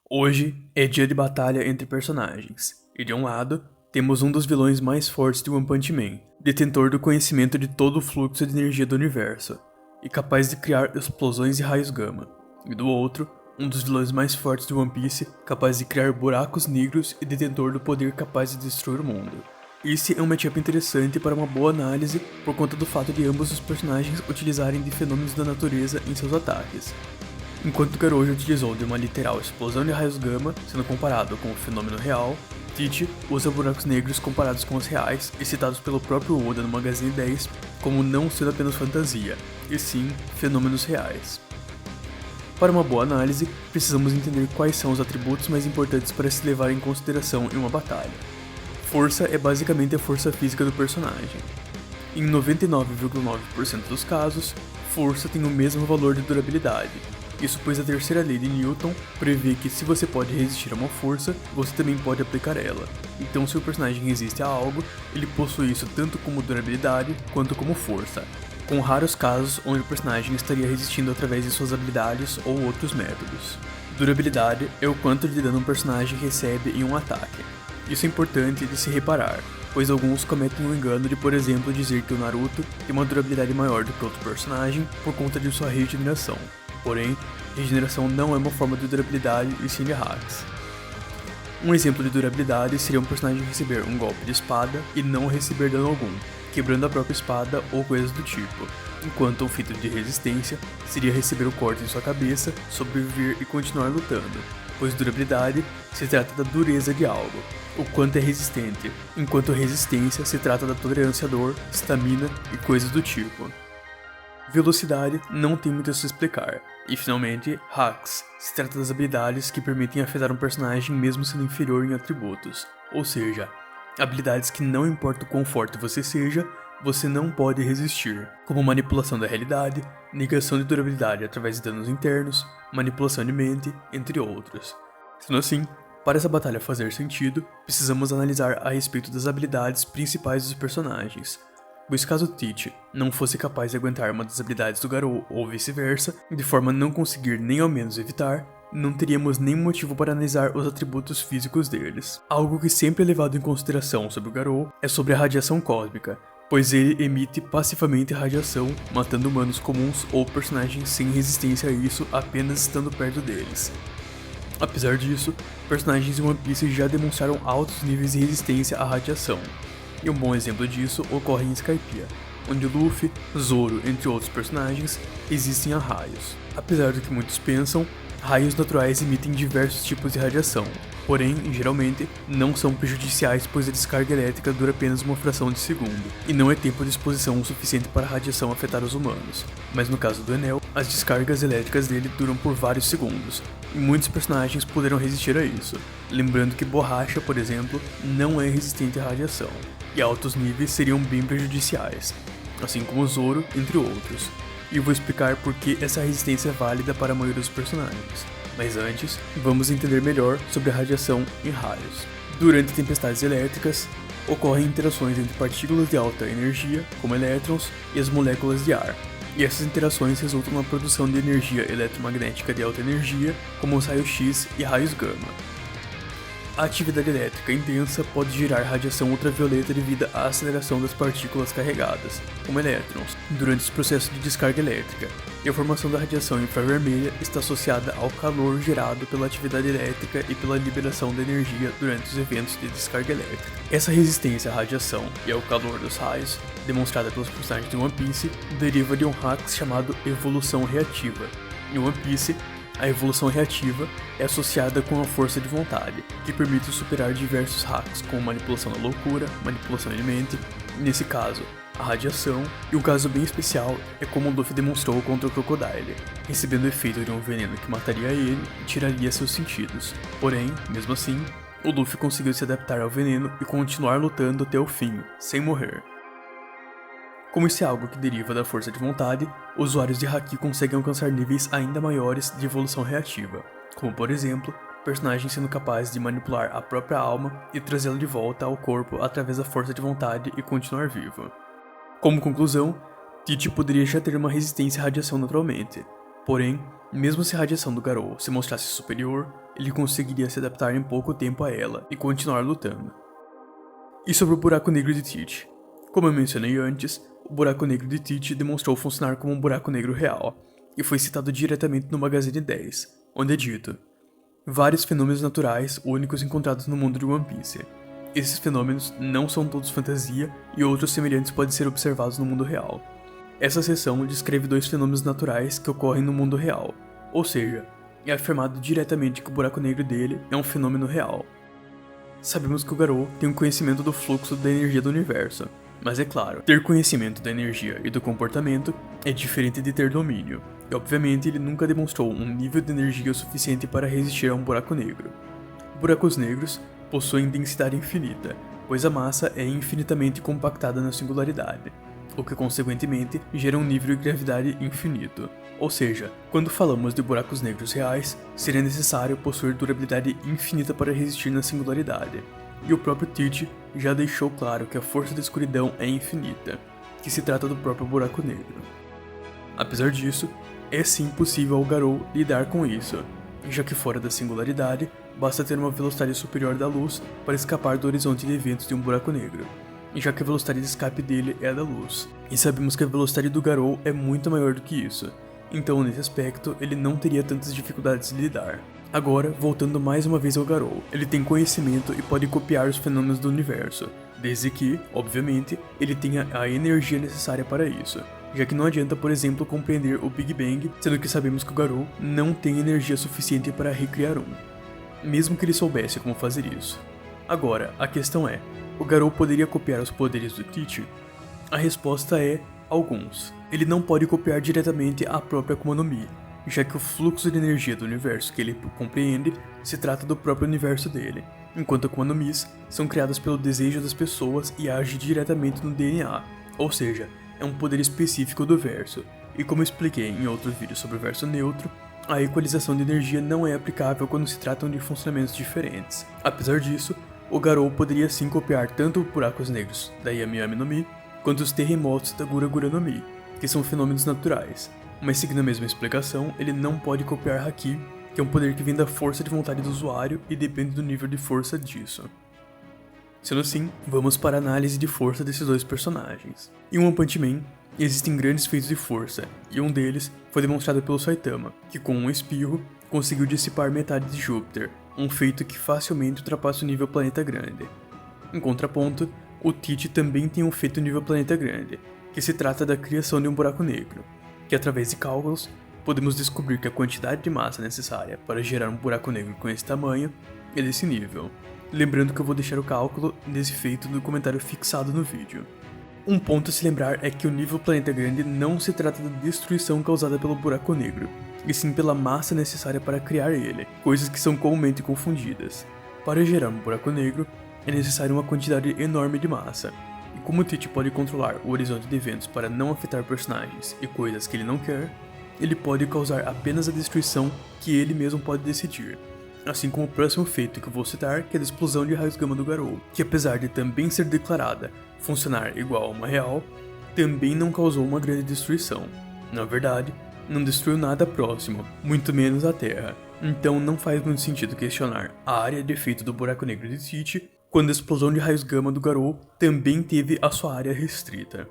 Hoje é dia de batalha entre personagens, e de um lado, temos um dos vilões mais fortes de One Punch Man, detentor do conhecimento de todo o fluxo de energia do universo, e capaz de criar explosões e raios gama, e do outro, um dos vilões mais fortes de One Piece, capaz de criar buracos negros e detentor do poder capaz de destruir o mundo. Esse é um matchup interessante para uma boa análise por conta do fato de ambos os personagens utilizarem de fenômenos da natureza em seus ataques. Enquanto Garou utilizou de uma literal explosão de raios gama, sendo comparado com o fenômeno real, Tite usa buracos negros comparados com os reais e citados pelo próprio Oda no Magazine 10 como não sendo apenas fantasia, e sim fenômenos reais. Para uma boa análise, precisamos entender quais são os atributos mais importantes para se levar em consideração em uma batalha. Força é basicamente a força física do personagem. Em 99,9% dos casos, força tem o mesmo valor de durabilidade. Isso pois a terceira lei de Newton prevê que se você pode resistir a uma força, você também pode aplicar ela. Então se o personagem resiste a algo, ele possui isso tanto como durabilidade quanto como força, com raros casos onde o personagem estaria resistindo através de suas habilidades ou outros métodos. Durabilidade é o quanto de dano um personagem recebe em um ataque. Isso é importante de se reparar, pois alguns cometem o engano de, por exemplo, dizer que o Naruto tem uma durabilidade maior do que outro personagem por conta de sua regeneração. Porém, regeneração não é uma forma de durabilidade e sim de hacks. Um exemplo de durabilidade seria um personagem receber um golpe de espada e não receber dano algum, quebrando a própria espada ou coisas do tipo, enquanto um feito de resistência seria receber o corte em sua cabeça, sobreviver e continuar lutando, pois durabilidade se trata da dureza de algo, o quanto é resistente, enquanto resistência se trata da tolerância à dor, estamina e coisas do tipo. Velocidade não tem muito a se explicar. E finalmente, hacks se trata das habilidades que permitem afetar um personagem mesmo sendo inferior em atributos, ou seja, habilidades que não importa o quão forte você seja, você não pode resistir, como manipulação da realidade, negação de durabilidade através de danos internos, manipulação de mente, entre outros. Sendo assim, para essa batalha fazer sentido, precisamos analisar a respeito das habilidades principais dos personagens. Pois caso Tite não fosse capaz de aguentar uma das habilidades do Garou ou vice-versa, de forma a não conseguir nem ao menos evitar, não teríamos nenhum motivo para analisar os atributos físicos deles. Algo que sempre é levado em consideração sobre o Garou é sobre a radiação cósmica, pois ele emite passivamente radiação, matando humanos comuns ou personagens sem resistência a isso apenas estando perto deles. Apesar disso, personagens de One Piece já demonstraram altos níveis de resistência à radiação. E um bom exemplo disso ocorre em Skypiea, onde Luffy, Zoro, entre outros personagens, resistem a raios. Apesar do que muitos pensam, raios naturais emitem diversos tipos de radiação, porém, geralmente, não são prejudiciais pois a descarga elétrica dura apenas uma fração de segundo, e não é tempo de exposição o suficiente para a radiação afetar os humanos. Mas no caso do Enel, as descargas elétricas dele duram por vários segundos, e muitos personagens poderão resistir a isso, lembrando que Borracha, por exemplo, não é resistente à radiação, e altos níveis seriam bem prejudiciais, assim como Zoro, entre outros. E eu vou explicar por que essa resistência é válida para a maioria dos personagens. Mas antes, vamos entender melhor sobre a radiação em raios. Durante tempestades elétricas, ocorrem interações entre partículas de alta energia, como elétrons, e as moléculas de ar. E essas interações resultam na produção de energia eletromagnética de alta energia, como os raios-x e raios gama. A atividade elétrica intensa pode gerar radiação ultravioleta devido à aceleração das partículas carregadas, como elétrons, durante os processos de descarga elétrica, e a formação da radiação infravermelha está associada ao calor gerado pela atividade elétrica e pela liberação da energia durante os eventos de descarga elétrica. Essa resistência à radiação e ao calor dos raios, demonstrada pelos personagens de One Piece, deriva de um hack chamado evolução reativa. Em One Piece, a evolução reativa é associada com a força de vontade, que permite superar diversos hacks, como manipulação da loucura, manipulação de mente, nesse caso, a radiação, e um caso bem especial é como o Luffy demonstrou contra o Crocodile, recebendo o efeito de um veneno que mataria ele e tiraria seus sentidos. Porém, mesmo assim, o Luffy conseguiu se adaptar ao veneno e continuar lutando até o fim, sem morrer. Como isso é algo que deriva da força de vontade, usuários de Haki conseguem alcançar níveis ainda maiores de evolução reativa, como por exemplo, personagens sendo capazes de manipular a própria alma e trazê-la de volta ao corpo através da força de vontade e continuar vivo. Como conclusão, Tite poderia já ter uma resistência à radiação naturalmente, porém, mesmo se a radiação do Garou se mostrasse superior, ele conseguiria se adaptar em pouco tempo a ela e continuar lutando. E sobre o buraco negro de Teach? Como eu mencionei antes, o buraco negro de Teach demonstrou funcionar como um buraco negro real, e foi citado diretamente no Magazine 10, onde é dito: vários fenômenos naturais únicos encontrados no mundo de One Piece. Esses fenômenos não são todos fantasia e outros semelhantes podem ser observados no mundo real. Essa seção descreve 2 fenômenos naturais que ocorrem no mundo real, ou seja, é afirmado diretamente que o buraco negro dele é um fenômeno real. Sabemos que o Garou tem um conhecimento do fluxo da energia do universo, mas é claro, ter conhecimento da energia e do comportamento é diferente de ter domínio, e obviamente ele nunca demonstrou um nível de energia suficiente para resistir a um buraco negro. Buracos negros possuem densidade infinita, pois a massa é infinitamente compactada na singularidade, o que consequentemente gera um nível de gravidade infinito. Ou seja, quando falamos de buracos negros reais, seria necessário possuir durabilidade infinita para resistir na singularidade. E o próprio Teach já deixou claro que a força da escuridão é infinita, que se trata do próprio buraco negro. Apesar disso, é sim possível ao Garou lidar com isso, já que fora da singularidade, basta ter uma velocidade superior da luz para escapar do horizonte de eventos de um buraco negro, já que a velocidade de escape dele é a da luz. E sabemos que a velocidade do Garou é muito maior do que isso, então nesse aspecto ele não teria tantas dificuldades de lidar. Agora, voltando mais uma vez ao Garou, ele tem conhecimento e pode copiar os fenômenos do universo, desde que, obviamente, ele tenha a energia necessária para isso, já que não adianta, por exemplo, compreender o Big Bang, sendo que sabemos que o Garou não tem energia suficiente para recriar um, mesmo que ele soubesse como fazer isso. Agora, a questão é, o Garou poderia copiar os poderes do Teach? A resposta é alguns. Ele não pode copiar diretamente a própria Akuma no Mi, já que o fluxo de energia do universo que ele compreende se trata do próprio universo dele, enquanto Akuma no Mis são criadas pelo desejo das pessoas e agem diretamente no DNA, ou seja, é um poder específico do verso, e como expliquei em outros vídeos sobre o verso neutro, a equalização de energia não é aplicável quando se tratam de funcionamentos diferentes. Apesar disso, o Garou poderia sim copiar tanto os buracos negros da Yami Yami no Mi, quanto os terremotos da Gura Gura no Mi, que são fenômenos naturais. Mas seguindo a mesma explicação, ele não pode copiar Haki, que é um poder que vem da força de vontade do usuário e depende do nível de força disso. Sendo assim, vamos para a análise de força desses 2 personagens. Em One Punch Man, existem grandes feitos de força, e um deles foi demonstrado pelo Saitama, que com um espirro conseguiu dissipar metade de Júpiter, um feito que facilmente ultrapassa o nível planeta grande. Em contraponto, o Teach também tem um feito nível planeta grande, que se trata da criação de um buraco negro, que através de cálculos, podemos descobrir que a quantidade de massa necessária para gerar um buraco negro com esse tamanho é desse nível. Lembrando que eu vou deixar o cálculo desse feito no comentário fixado no vídeo. Um ponto a se lembrar é que o nível planeta grande não se trata da destruição causada pelo buraco negro, e sim pela massa necessária para criar ele, coisas que são comumente confundidas. Para gerar um buraco negro, é necessário uma quantidade enorme de massa, e como o Teach pode controlar o horizonte de eventos para não afetar personagens e coisas que ele não quer, ele pode causar apenas a destruição que ele mesmo pode decidir. Assim como o próximo feito que eu vou citar, que é a explosão de raios gama do Garou, que apesar de também ser declarada funcionar igual a uma real, também não causou uma grande destruição. Na verdade, não destruiu nada próximo, muito menos a Terra. Então não faz muito sentido questionar a área de efeito do buraco negro de Teach, quando a explosão de raios gama do Garou também teve a sua área restrita.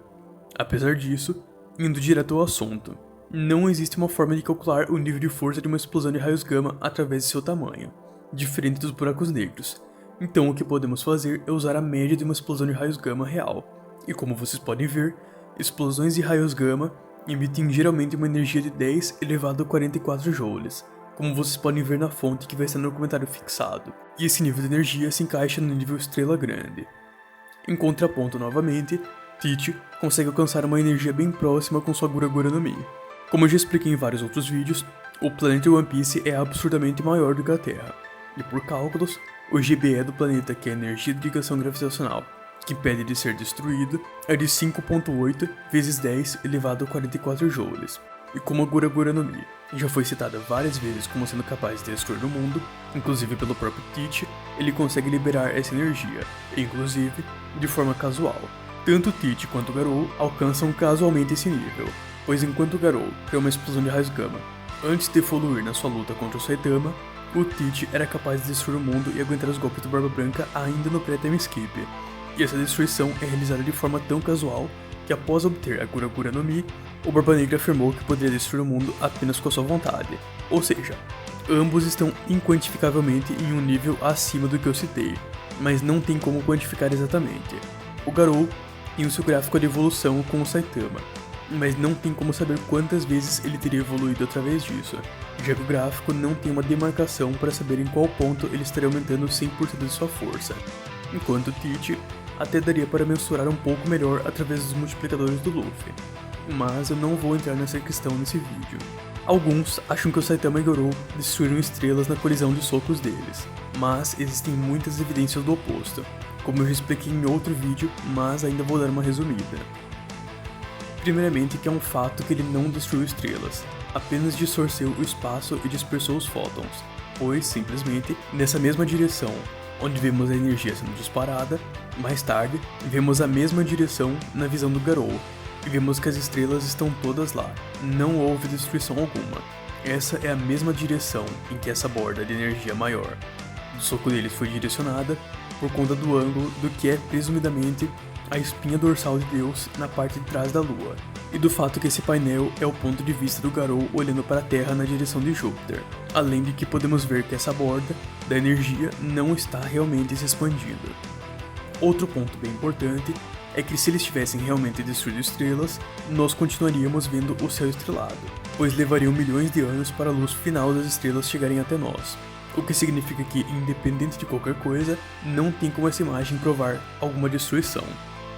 Apesar disso, indo direto ao assunto, não existe uma forma de calcular o nível de força de uma explosão de raios gama através de seu tamanho, diferente dos buracos negros. Então o que podemos fazer é usar a média de uma explosão de raios gama real. E como vocês podem ver, explosões de raios gama emitem geralmente uma energia de 10 elevado a 44 joules, como vocês podem ver na fonte que vai estar no comentário fixado. E esse nível de energia se encaixa no nível estrela grande. Em contraponto novamente, Teach consegue alcançar uma energia bem próxima com sua Gura Gura no Mi. Como eu já expliquei em vários outros vídeos, o planeta One Piece é absurdamente maior do que a Terra, e por cálculos, o GBE do planeta, que é a energia de ligação gravitacional, que impede de ser destruído, é de 5.8 vezes 10 elevado a 44 joules. E como a Gura Gura no Mi já foi citada várias vezes como sendo capaz de destruir o mundo, inclusive pelo próprio Teach, ele consegue liberar essa energia, inclusive de forma casual. Tanto Teach quanto Garou alcançam casualmente esse nível, pois enquanto Garou criou uma explosão de raios gama antes de evoluir na sua luta contra o Saitama, o Teach era capaz de destruir o mundo e aguentar os golpes do Barba Branca ainda no pré-time skip, e essa destruição é realizada de forma tão casual que após obter a Gura Gura no Mi, o Barba Negra afirmou que poderia destruir o mundo apenas com a sua vontade, ou seja, ambos estão inquantificavelmente em um nível acima do que eu citei, mas não tem como quantificar exatamente. O Garou tem o seu gráfico de evolução com o Saitama, mas não tem como saber quantas vezes ele teria evoluído através disso, já que o gráfico não tem uma demarcação para saber em qual ponto ele estaria aumentando 100% de sua força, enquanto o Teach até daria para mensurar um pouco melhor através dos multiplicadores do Luffy, mas eu não vou entrar nessa questão nesse vídeo. Alguns acham que o Saitama e Garou destruíram estrelas na colisão de socos deles, mas existem muitas evidências do oposto, como eu já expliquei em outro vídeo, mas ainda vou dar uma resumida. Primeiramente que é um fato que ele não destruiu estrelas, apenas distorceu o espaço e dispersou os fótons, pois, simplesmente, nessa mesma direção, onde vemos a energia sendo disparada, mais tarde, vemos a mesma direção na visão do Garou, e vemos que as estrelas estão todas lá, não houve destruição alguma. Essa é a mesma direção em que essa borda de energia maior do soco deles foi direcionada, por conta do ângulo do que é presumidamente a espinha dorsal de Deus na parte de trás da Lua, e do fato que esse painel é o ponto de vista do Garou olhando para a Terra na direção de Júpiter, além de que podemos ver que essa borda da energia não está realmente se expandindo. Outro ponto bem importante é que se eles tivessem realmente destruído estrelas, nós continuaríamos vendo o céu estrelado, pois levariam milhões de anos para a luz final das estrelas chegarem até nós, o que significa que, independente de qualquer coisa, não tem como essa imagem provar alguma destruição,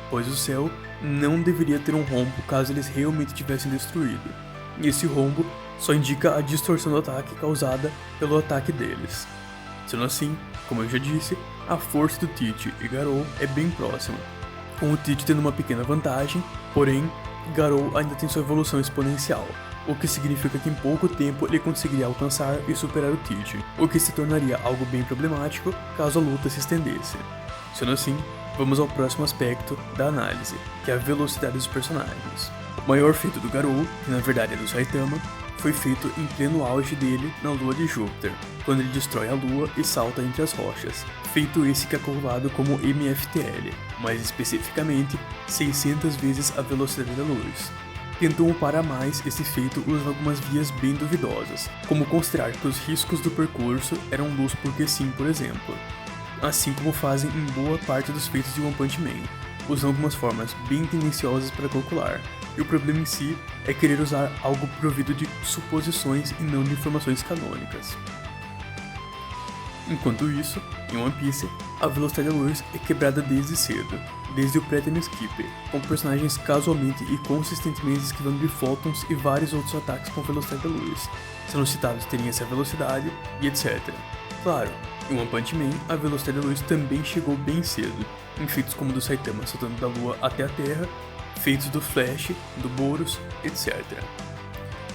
pois o céu não deveria ter um rombo caso eles realmente tivessem destruído, e esse rombo só indica a distorção do ataque causada pelo ataque deles. Sendo assim, como eu já disse, a força do Teach e Garou é bem próxima, com o Teach tendo uma pequena vantagem, porém, Garou ainda tem sua evolução exponencial, o que significa que em pouco tempo ele conseguiria alcançar e superar o Teach, o que se tornaria algo bem problemático caso a luta se estendesse. Sendo assim, vamos ao próximo aspecto da análise, que é a velocidade dos personagens. O maior feito do Garou, que na verdade é do Saitama, foi feito em pleno auge dele na lua de Júpiter, quando ele destrói a lua e salta entre as rochas, feito esse que é calculado como MFTL, mais especificamente 600 vezes a velocidade da luz. Tentam upar a mais esse feito usando algumas vias bem duvidosas, como considerar que os riscos do percurso eram luz porque sim, por exemplo, assim como fazem em boa parte dos feitos de One Punch Man, usando algumas formas bem tendenciosas para calcular, e o problema em si é querer usar algo provido de suposições e não de informações canônicas. Enquanto isso, em One Piece, a velocidade da luz é quebrada desde cedo, desde o pré-time skip, com personagens casualmente e consistentemente esquivando de fótons e vários outros ataques com velocidade da luz, sendo citados terem essa velocidade e etc. Claro, em One Punch Man, a velocidade da luz também chegou bem cedo, em feitos como o do Saitama saltando da lua até a Terra, feitos do Flash, do Boros, etc.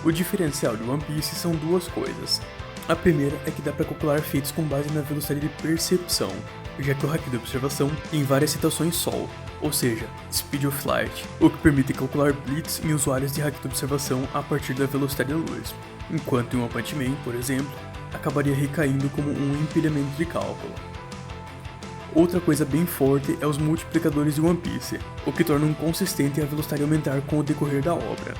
O diferencial de One Piece são duas coisas. A primeira é que dá para calcular feitos com base na velocidade de percepção, já que o haki de observação tem várias citações Sol, ou seja, Speed of Light, o que permite calcular blitz em usuários de haki de observação a partir da velocidade da luz, enquanto em One Punch Man, por exemplo, acabaria recaindo como um empilhamento de cálculo. Outra coisa bem forte é os multiplicadores de One Piece, o que torna consistente a velocidade aumentar com o decorrer da obra.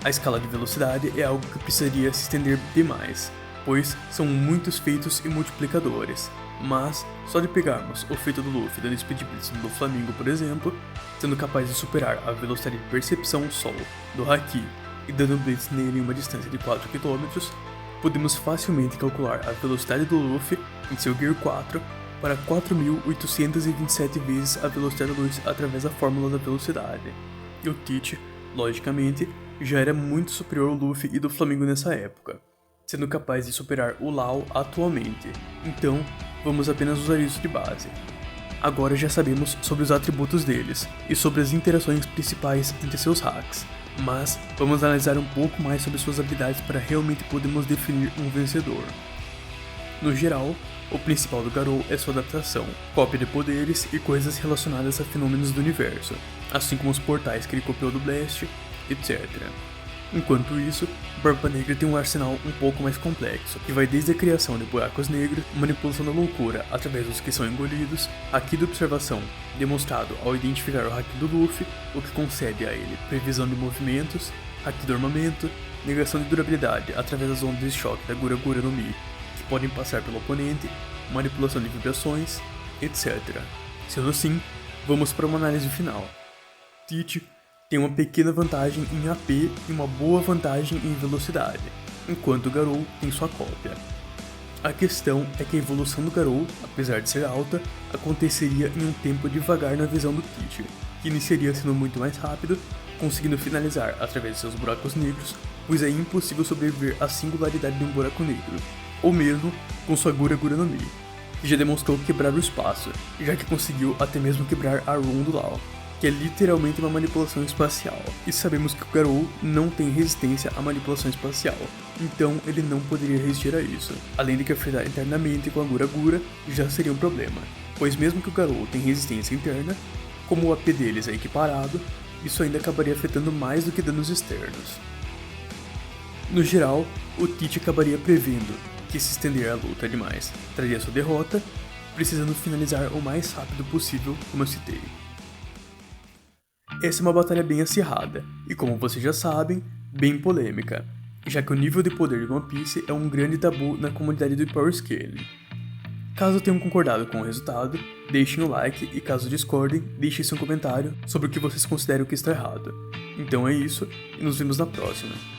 A escala de velocidade é algo que precisaria se estender demais, pois são muitos feitos e multiplicadores, mas só de pegarmos o feito do Luffy dando Speed Blitz no Flamengo, por exemplo, sendo capaz de superar a velocidade de percepção Sol do Haki e dando Blitz nele em uma distância de 4 km, podemos facilmente calcular a velocidade do Luffy em seu Gear 4 para 4.827 vezes a velocidade da luz através da fórmula da velocidade. E o Teach, logicamente, já era muito superior ao Luffy e do Flamengo nessa época, sendo capaz de superar o Lau atualmente, então vamos apenas usar isso de base. Agora já sabemos sobre os atributos deles e sobre as interações principais entre seus hacks, mas vamos analisar um pouco mais sobre suas habilidades para realmente podermos definir um vencedor. No geral, o principal do Garou é sua adaptação, cópia de poderes e coisas relacionadas a fenômenos do universo, assim como os portais que ele copiou do Blast, etc. Enquanto isso, Barba Negra tem um arsenal um pouco mais complexo, que vai desde a criação de buracos negros, manipulação da loucura através dos que são engolidos, haki de observação, demonstrado ao identificar o haki do Luffy, o que concede a ele previsão de movimentos, haki do armamento, negação de durabilidade através das ondas de choque da Gura Gura no Mi, que podem passar pelo oponente, manipulação de vibrações, etc. Sendo assim, vamos para uma análise final. Teach tem uma pequena vantagem em AP e uma boa vantagem em velocidade, enquanto Garou tem sua cópia. A questão é que a evolução do Garou, apesar de ser alta, aconteceria em um tempo devagar na visão do Teach, que iniciaria sendo muito mais rápido, conseguindo finalizar através de seus buracos negros, pois é impossível sobreviver à singularidade de um buraco negro, ou mesmo com sua Gura Gura no Mi, que já demonstrou quebrar o espaço, já que conseguiu até mesmo quebrar a Rune do Law, que é literalmente uma manipulação espacial, e sabemos que o Garou não tem resistência à manipulação espacial, então ele não poderia resistir a isso, além de que afetar internamente com a Gura Gura já seria um problema, pois mesmo que o Garou tenha resistência interna, como o AP deles é equiparado, isso ainda acabaria afetando mais do que danos externos. No geral, o Teach acabaria prevendo que se estender a luta demais traria sua derrota, precisando finalizar o mais rápido possível, como eu citei. Essa é uma batalha bem acirrada, e como vocês já sabem, bem polêmica, já que o nível de poder de One Piece é um grande tabu na comunidade do Power Scaling. Caso tenham concordado com o resultado, deixem o like e caso discordem, deixem seu comentário sobre o que vocês consideram que está errado. Então é isso, e nos vemos na próxima.